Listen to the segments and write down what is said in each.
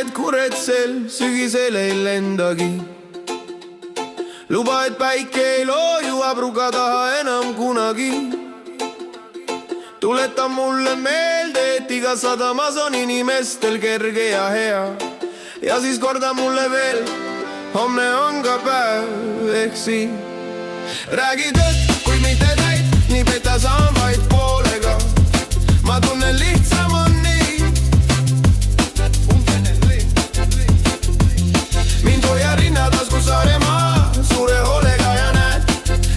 et kuretsel sügisel ei lendagi. Luba, et päike ei looju abruga taha enam kunagi. Tuleta mulle meelde, et igas sadamas on inimestel kerge ja hea. Ja siis korda mulle veel, homne on ka päev, ehk siin räägi tõtt, kui mitte täit, nii peta saan vaid poolega. Ma tunnen lihtsam on nii. Mind hoia rinnatasku Saaremaa suure hoolega ja näed,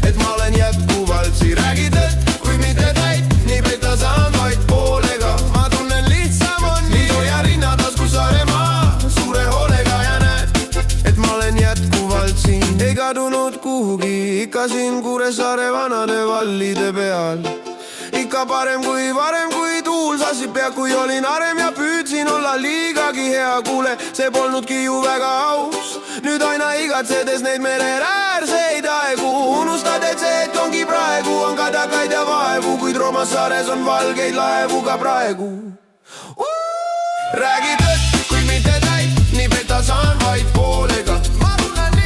et ma olen jätkuvalt siin. Räägi tõtt, kui mitte täit, nii peta saan vaid poolega. Ma tunnen lihtsam on nii. Mind hoia rinnatasku Saaremaa suure hoolega ja näed, et ma olen jätkuvalt siin. Ei kadunud kuhugi, ikka siin Kuressaare vanade vallide peal. Ikka parem kui varem, kui tuul sassib pea, kui olin arem ja püüdsin olla liigagi hea. Kuule, see polnudki ju väga aus, nüüd aina igatsedes neid mereäärseid aegu. Unustad, et see hetk ongi praegu, on kadakaid ja vaevu, kuid Roomas saares on valgeid laevu ka praegu. Räägi tõtt, kui mitte täit, nii peta saan vaid poolega.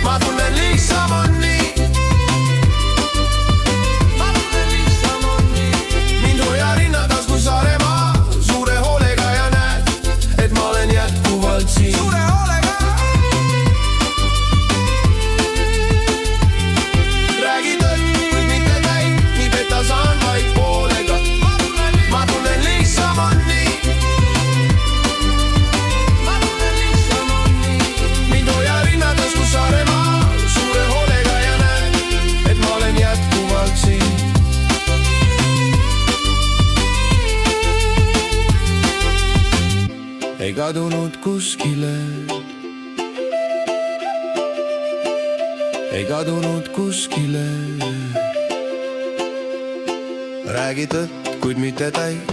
Ma tunnen lihtsam on nii. Saaremaa suure hoolega ja näed, et ma olen jätkuvalt siin. Suure hoolega. Räägi tõtt, kuid mitte täit, nii peta saan vaid poolega. Ma tunnen lihtsam on nii. Mind hoia rinnatasku Saaremaa suure hoolega ja näed, et ma olen jätkuvalt siin. Ei kadunud kuskile. Ei kadunud kuskile. Räägi tõtt, kuid mitte täit.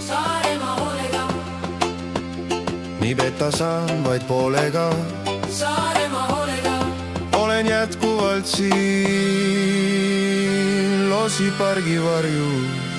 Saaremaa hoolega. Nii peta saan vaid poolega. Saaremaa hoolega. Olen jätkuvalt siin Lossi pargi varjus.